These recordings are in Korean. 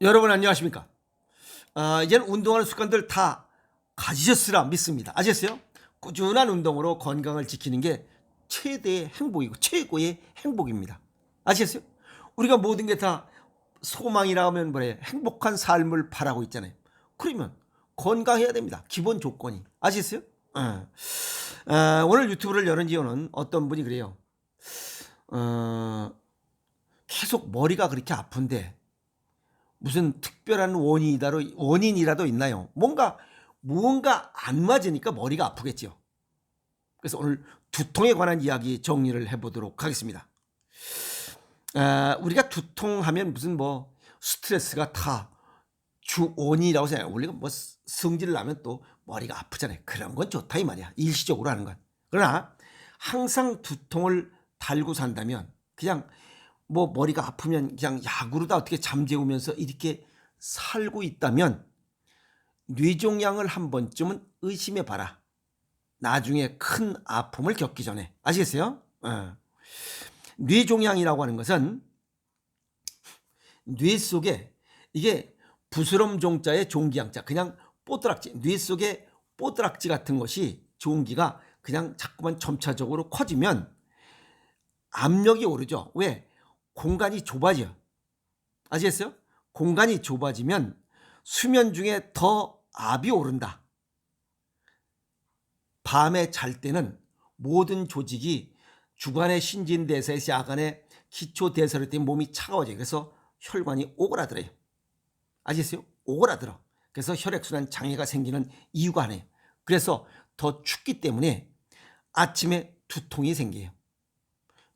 여러분 안녕하십니까? 이제는 운동하는 습관들 다 가지셨으라 믿습니다. 아셨어요? 꾸준한 운동으로 건강을 지키는 게 최대의 행복이고 최고의 행복입니다. 아시겠어요? 우리가 모든 게 다 소망이라 하면 뭐래? 행복한 삶을 바라고 있잖아요. 그러면 건강해야 됩니다. 기본 조건이. 아시겠어요? 오늘 유튜브를 여는 이유는 어떤 분이 그래요. 어, 계속 머리가 그렇게 아픈데 무슨 특별한 원인이라도 있나요? 무언가 안 맞으니까 머리가 아프겠죠. 그래서 오늘 두통에 관한 이야기 정리를 해보도록 하겠습니다. 우리가 두통하면 무슨 스트레스가 다 주 원인이라고 생각해요. 우리가 성질을 나면 또 머리가 아프잖아요. 그런 건 좋다 이 말이야. 일시적으로 하는 건. 그러나 항상 두통을 달고 산다면 그냥 머리가 아프면 그냥 약으로 다 어떻게 잠재우면서 이렇게 살고 있다면 뇌종양을 한 번쯤은 의심해 봐라. 나중에 큰 아픔을 겪기 전에. 아시겠어요? 뇌종양이라고 하는 것은 뇌 속에 이게 부스럼 종자의 종기양자 그냥 뽀드락지 뇌 속에 뽀드락지 같은 것이 종기가 그냥 자꾸만 점차적으로 커지면 압력이 오르죠. 왜? 공간이 좁아져. 아시겠어요? 공간이 좁아지면 수면 중에 더 압이 오른다. 밤에 잘 때는 모든 조직이 주간의 신진대사에서 야간의 기초대사를 때문에 몸이 차가워져요. 그래서 혈관이 오그라들어요. 아시겠어요? 오그라들어. 그래서 혈액순환 장애가 생기는 이유가 하나예요. 그래서 더 춥기 때문에 아침에 두통이 생겨요.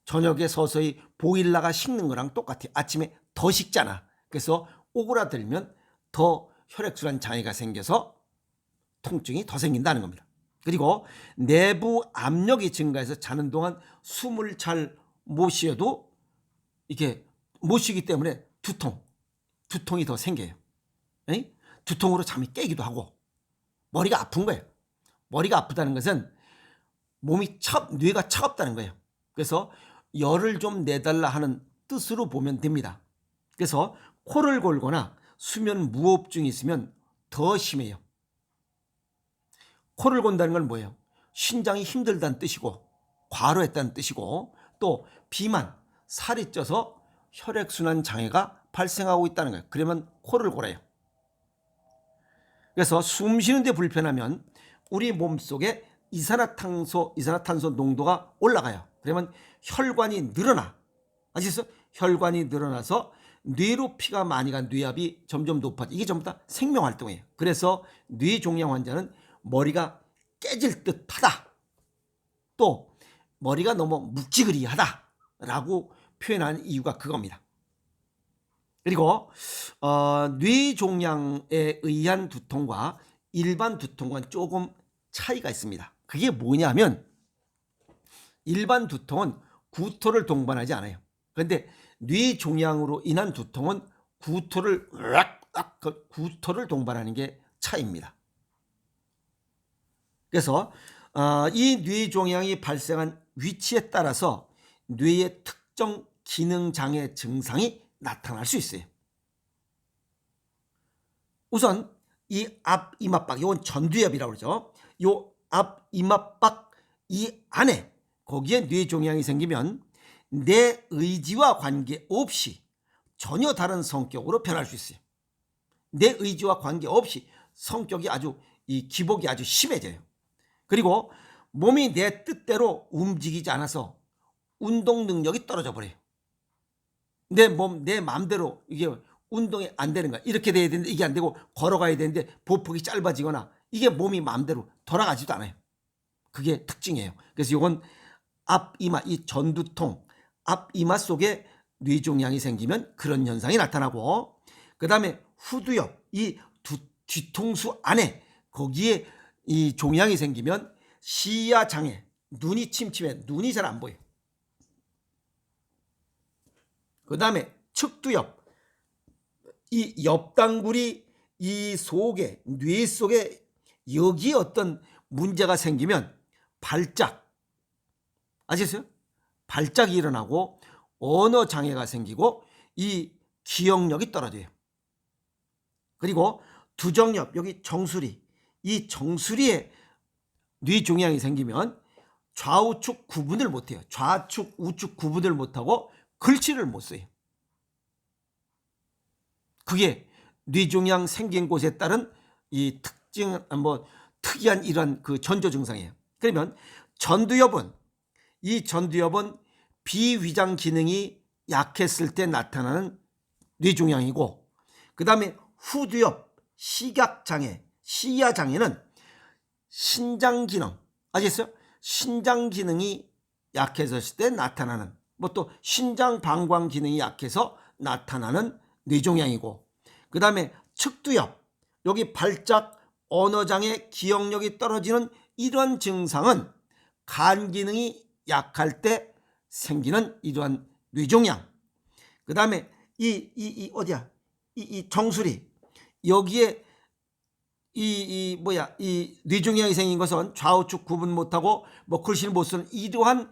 저녁에 서서히 보일러가 식는 거랑 똑같아요. 아침에 더 식잖아. 그래서 오그라들면 더 혈액순환 장애가 생겨서 통증이 더 생긴다는 겁니다. 그리고 내부 압력이 증가해서 자는 동안 숨을 잘 못 쉬어도 이게 못 쉬기 때문에 두통이 더 생겨요. 에이? 두통으로 잠이 깨기도 하고 머리가 아픈 거예요. 머리가 아프다는 것은 뇌가 차갑다는 거예요. 그래서 열을 좀 내달라 하는 뜻으로 보면 됩니다. 그래서 코를 골거나 수면 무호흡증이 있으면 더 심해요. 코를 곤다는 건 뭐예요? 신장이 힘들다는 뜻이고 과로했다는 뜻이고 또 비만, 살이 쪄서 혈액순환 장애가 발생하고 있다는 거예요. 그러면 코를 골아요. 그래서 숨 쉬는데 불편하면 우리 몸속에 이산화탄소 농도가 올라가요. 그러면 혈관이 늘어나. 아시겠어요? 혈관이 늘어나서 뇌로 피가 많이 간 뇌압이 점점 높아져. 이게 전부 다 생명활동이에요. 그래서 뇌종양 환자는 머리가 깨질 듯하다. 또 머리가 너무 묵직거리하다라고 표현하는 이유가 그겁니다. 그리고 뇌종양에 의한 두통과 일반 두통과는 조금 차이가 있습니다. 그게 뭐냐면 일반 두통은 구토를 동반하지 않아요. 그런데 뇌종양으로 인한 두통은 구토를 동반하는 게 차이입니다. 그래서 이 뇌종양이 발생한 위치에 따라서 뇌의 특정 기능장애 증상이 나타날 수 있어요. 우선 이 앞이마박, 이건 전두엽이라고 그러죠. 이 앞이마박 이 안에 거기에 뇌종양이 생기면 내 의지와 관계없이 전혀 다른 성격으로 변할 수 있어요. 내 의지와 관계없이 성격이 기복이 아주 심해져요. 그리고 몸이 내 뜻대로 움직이지 않아서 운동 능력이 떨어져 버려요. 내 마음대로 이게 운동이 안 되는 거야. 이렇게 돼야 되는데 이게 안 되고 걸어가야 되는데 보폭이 짧아지거나 이게 몸이 마음대로 돌아가지도 않아요. 그게 특징이에요. 그래서 이건 앞이마, 이 전두통, 앞이마 속에 뇌종양이 생기면 그런 현상이 나타나고 그 다음에 후두엽, 이 뒤통수 안에 거기에 이 종양이 생기면 시야 장애, 눈이 침침해, 눈이 잘 안 보여. 그 다음에 측두엽, 이 옆당구리 이 속에 뇌 속에 여기에 어떤 문제가 생기면 발작, 아시겠어요? 발작이 일어나고 언어 장애가 생기고 이 기억력이 떨어져요. 그리고 두정엽, 여기 정수리, 이 정수리에 뇌종양이 생기면 좌우측 구분을 못해요. 좌측 우측 구분을 못하고 글씨를 못 써요. 그게 뇌종양 생긴 곳에 따른 이 특이한 이런 그 전조 증상이에요. 그러면 이 전두엽은 비위장 기능이 약했을 때 나타나는 뇌종양이고, 그 다음에 후두엽, 시각장애, 시야장애는 신장 기능, 아시겠어요? 신장 기능이 약해졌을 때 나타나는, 또 신장 방광 기능이 약해서 나타나는 뇌종양이고, 그 다음에 측두엽, 여기 발작, 언어장애, 기억력이 떨어지는 이러한 증상은 간 기능이 약할 때 생기는 이러한 뇌종양. 그 다음에 이 정수리, 여기에 이 뇌종양이 생긴 것은 좌우측 구분 못하고 글씨를 못 쓰는 이러한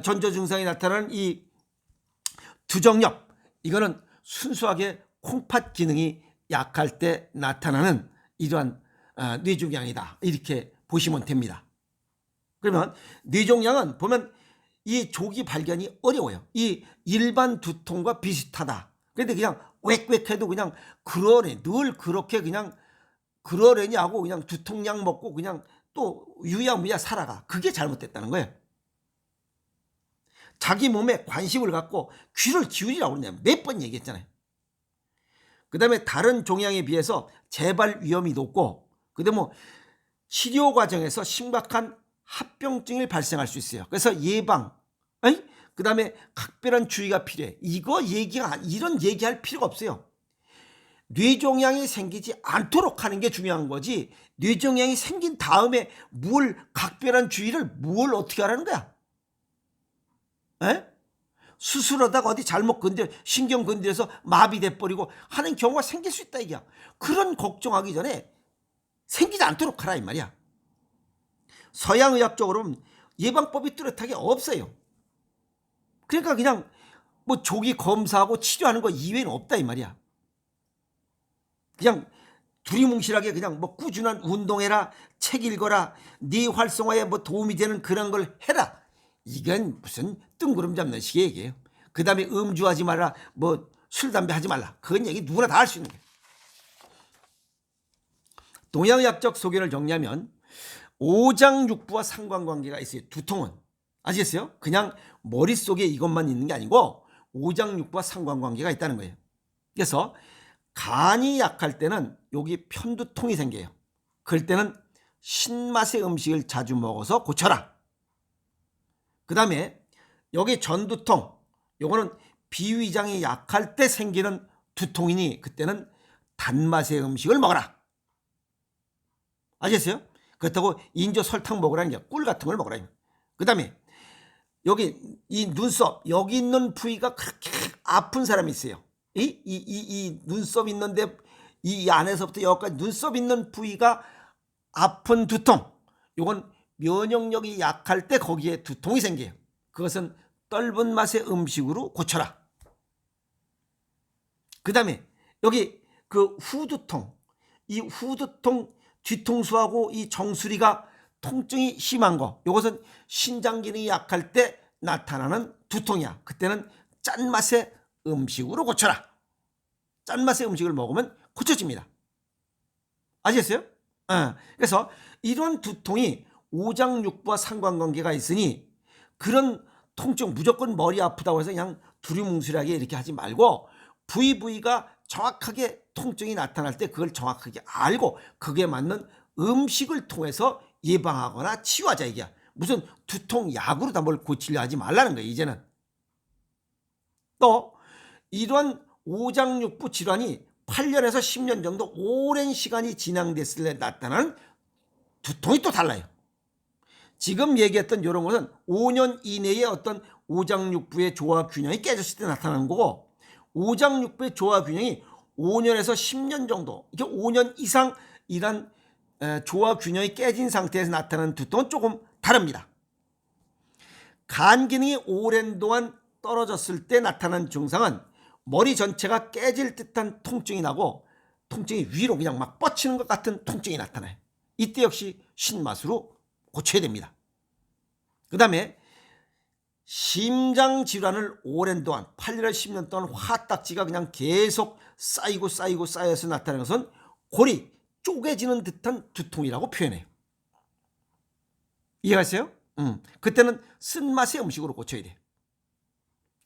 전조 증상이 나타나는 이 두정엽, 이거는 순수하게 콩팥 기능이 약할 때 나타나는 이러한 뇌종양이다, 이렇게 보시면 됩니다. 그러면 뇌종양은 보면 이 조기 발견이 어려워요. 이 일반 두통과 비슷하다. 그런데 그냥 웩웩해도 그냥 그러네, 늘 그렇게 그냥 그러려냐고 그냥 두통약 먹고 그냥 또 유야무야 살아가. 그게 잘못됐다는 거예요. 자기 몸에 관심을 갖고 귀를 기울이라고 그러냐, 몇 번 얘기했잖아요. 그 다음에 다른 종양에 비해서 재발 위험이 높고, 그 다음에 치료 과정에서 심각한 합병증이 발생할 수 있어요. 그래서 예방, 그 다음에 각별한 주의가 필요해. 이런 얘기할 필요가 없어요. 뇌종양이 생기지 않도록 하는 게 중요한 거지, 뇌종양이 생긴 다음에 각별한 주의를 어떻게 하라는 거야? 수술하다가 어디 잘못 신경 건드려서 마비돼 버리고 하는 경우가 생길 수 있다 이게야. 그런 걱정하기 전에 생기지 않도록 하라 이 말이야. 서양의학적으로는 예방법이 뚜렷하게 없어요. 그러니까 그냥 조기 검사하고 치료하는 거 이외에는 없다 이 말이야. 그냥 두리뭉실하게 그냥 꾸준한 운동해라, 책 읽어라, 네 활성화에 도움이 되는 그런 걸 해라. 이건 무슨 뜬구름 잡는 식의 얘기예요. 그 다음에 음주하지 마라, 술, 담배 하지 말라. 그건 얘기 누구나 다 할 수 있는 거예요. 동양의학적 소견을 정리하면 오장육부와 상관관계가 있어요. 두통은. 아시겠어요? 그냥 머릿속에 이것만 있는 게 아니고 오장육부와 상관관계가 있다는 거예요. 그래서 간이 약할 때는 여기 편두통이 생겨요. 그럴 때는 신맛의 음식을 자주 먹어서 고쳐라. 그 다음에 여기 전두통, 요거는 비위장이 약할 때 생기는 두통이니 그때는 단맛의 음식을 먹어라. 아시겠어요? 그렇다고 인조 설탕 먹으라는 게 꿀 같은 걸 먹으라. 그 다음에 여기 이 눈썹, 여기 있는 부위가 그렇게 아픈 사람이 있어요. 이 눈썹 있는데 이 안에서부터 여기까지 눈썹 있는 부위가 아픈 두통, 이건 면역력이 약할 때 거기에 두통이 생겨요. 그것은 떫은 맛의 음식으로 고쳐라. 그 다음에 여기 그 후두통, 이 후두통, 뒤통수하고 이 정수리가 통증이 심한 거, 이것은 신장 기능이 약할 때 나타나는 두통이야. 그때는 짠맛의 음식으로 고쳐라. 짠맛의 음식을 먹으면 고쳐집니다. 아시겠어요? 그래서 이런 두통이 오장육부와 상관관계가 있으니 그런 통증, 무조건 머리 아프다고 해서 그냥 두리뭉술하게 이렇게 하지 말고 부위가 정확하게 통증이 나타날 때 그걸 정확하게 알고 그게 맞는 음식을 통해서 예방하거나 치유하자 이게야. 무슨 두통 약으로 다 뭘 고치려 하지 말라는 거예요. 이제는 또 이런 오장육부 질환이 8년에서 10년 정도 오랜 시간이 진행됐을 때 나타나는 두통이 또 달라요. 지금 얘기했던 이런 것은 5년 이내에 어떤 오장육부의 조화 균형이 깨졌을 때 나타나는 거고, 오장육부의 조화 균형이 5년에서 10년 정도, 이게 5년 이상 이런 조화 균형이 깨진 상태에서 나타나는 두통은 조금 다릅니다. 간 기능이 오랜 동안 떨어졌을 때 나타나는 증상은 머리 전체가 깨질 듯한 통증이 나고 통증이 위로 그냥 막 뻗치는 것 같은 통증이 나타나요. 이때 역시 신맛으로 고쳐야 됩니다. 그 다음에 심장질환을 오랜 동안 8년에서 10년 동안 화딱지가 그냥 계속 쌓여서 나타나는 것은 골이 쪼개지는 듯한 두통이라고 표현해요. 이해하세요? 그때는 쓴맛의 음식으로 고쳐야 돼요.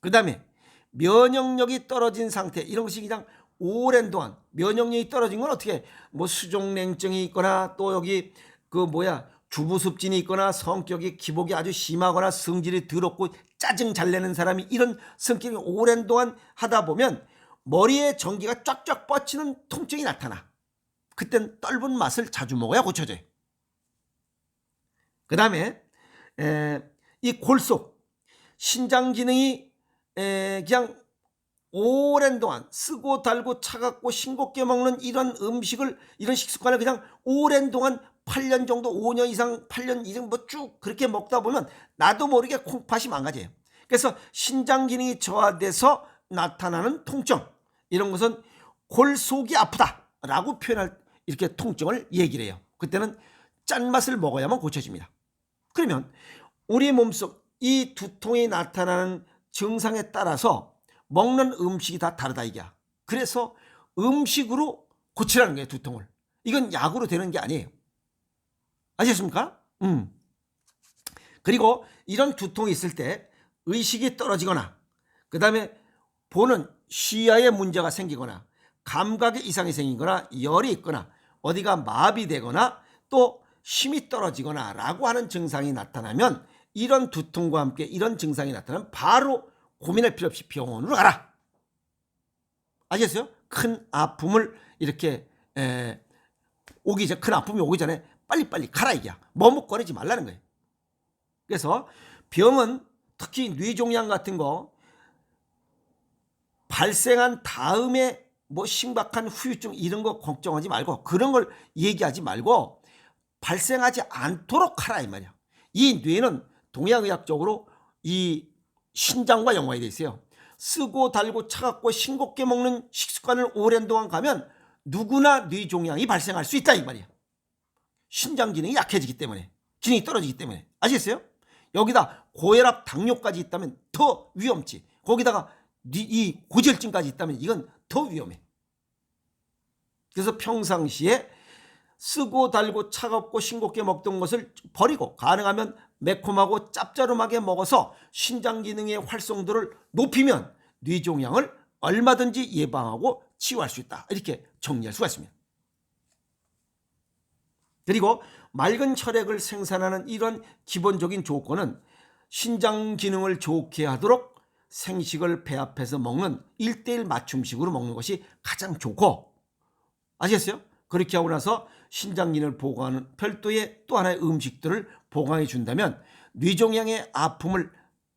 그 다음에 면역력이 떨어진 상태, 이런 것이 그냥 오랜 동안 면역력이 떨어진 건 어떻게 뭐 수족냉증이 있거나 또 여기 주부습진이 있거나 성격이 기복이 아주 심하거나 성질이 더럽고 짜증 잘 내는 사람이 이런 성격이 오랜 동안 하다 보면 머리에 전기가 쫙쫙 뻗치는 통증이 나타나. 그땐 떫은 맛을 자주 먹어야 고쳐져요. 그 다음에 이 골속 신장 기능이 그냥 오랜 동안 쓰고 달고 차갑고 싱겁게 먹는 이런 음식을, 이런 식습관을 그냥 오랜 동안 8년 정도, 5년 이상, 8년 이상 뭐 쭉 그렇게 먹다 보면 나도 모르게 콩팥이 망가져요. 그래서 신장 기능이 저하돼서 나타나는 통증, 이런 것은 골속이 아프다라고 표현할, 이렇게 통증을 얘기를 해요. 그때는 짠맛을 먹어야만 고쳐집니다. 그러면 우리 몸속 이 두통이 나타나는 증상에 따라서 먹는 음식이 다 다르다 이게야. 그래서 음식으로 고치라는 거예요, 두통을. 이건 약으로 되는 게 아니에요. 아셨습니까? 그리고 이런 두통이 있을 때 의식이 떨어지거나, 그 다음에 보는 시야에 문제가 생기거나, 감각에 이상이 생기거나, 열이 있거나, 어디가 마비되거나, 또 힘이 떨어지거나 라고 하는 증상이 나타나면, 이런 두통과 함께 이런 증상이 나타나면 바로 고민할 필요 없이 병원으로 가라. 아셨어요? 큰 아픔을 이렇게 큰 아픔이 오기 전에 빨리빨리 가라 이게야. 머뭇거리지 말라는 거예요. 그래서 병은 특히 뇌종양 같은 거 발생한 다음에 뭐 심각한 후유증 이런 거 걱정하지 말고, 그런 걸 얘기하지 말고 발생하지 않도록 하라 이 말이야. 이 뇌는 동양의학적으로 이 신장과 연관이 돼 있어요. 쓰고 달고 차갑고 싱겁게 먹는 식습관을 오랜 동안 가면 누구나 뇌종양이 발생할 수 있다 이 말이야. 신장 기능이 약해지기 때문에, 기능이 떨어지기 때문에. 아시겠어요? 여기다 고혈압, 당뇨까지 있다면 더 위험지. 거기다가 이 고지혈증까지 있다면 이건 더 위험해. 그래서 평상시에 쓰고 달고 차갑고 싱겁게 먹던 것을 버리고 가능하면 매콤하고 짭짤하게 먹어서 신장 기능의 활성도를 높이면 뇌종양을 얼마든지 예방하고 치유할 수 있다. 이렇게 정리할 수가 있습니다. 그리고 맑은 혈액을 생산하는 이런 기본적인 조건은 신장 기능을 좋게 하도록 생식을 배합해서 먹는 1:1 맞춤식으로 먹는 것이 가장 좋고, 아시겠어요? 그렇게 하고 나서 신장 기능을 보강하는 별도의 또 하나의 음식들을 보강해 준다면 뇌종양의 아픔을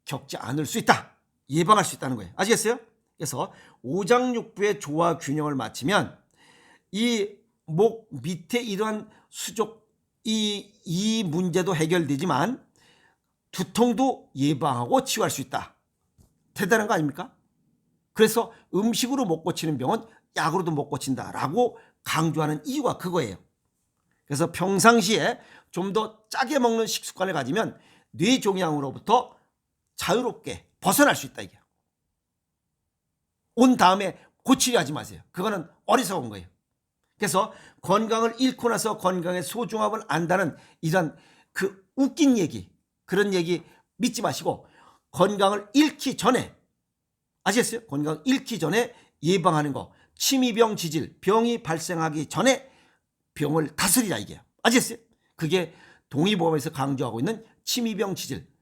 겪지 않을 수 있다. 예방할 수 있다는 거예요. 아시겠어요? 그래서 오장육부의 조화 균형을 맞추면 이 목 밑에 이러한 수족 이 문제도 해결되지만 두통도 예방하고 치유할 수 있다. 대단한 거 아닙니까? 그래서 음식으로 못 고치는 병은 약으로도 못 고친다라고 강조하는 이유가 그거예요. 그래서 평상시에 좀 더 짜게 먹는 식습관을 가지면 뇌종양으로부터 자유롭게 벗어날 수 있다 이게. 온 다음에 고치려 하지 마세요. 그거는 어리석은 거예요. 그래서 건강을 잃고 나서 건강의 소중함을 안다는 이런 그 웃긴 얘기, 그런 얘기 믿지 마시고 건강을 잃기 전에, 아시겠어요? 건강을 잃기 전에 예방하는 거, 침이병 지질, 병이 발생하기 전에 병을 다스리라 이게요. 아시겠어요? 그게 동의보험에서 강조하고 있는 침이병 지질,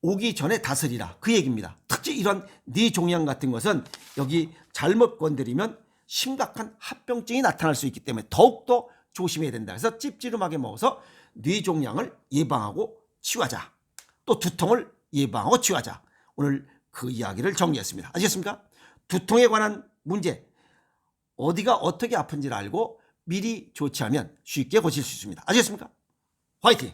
오기 전에 다스리라 그 얘기입니다. 특히 이런 뇌종양 같은 것은 여기 잘못 건드리면 심각한 합병증이 나타날 수 있기 때문에 더욱더 조심해야 된다. 그래서 찝찝하게 먹어서 뇌종양을 예방하고 치유하자. 또 두통을 예방하고 치유하자. 오늘 그 이야기를 정리했습니다. 아시겠습니까? 두통에 관한 문제, 어디가 어떻게 아픈지를 알고 미리 조치하면 쉽게 고칠 수 있습니다. 아시겠습니까? 화이팅!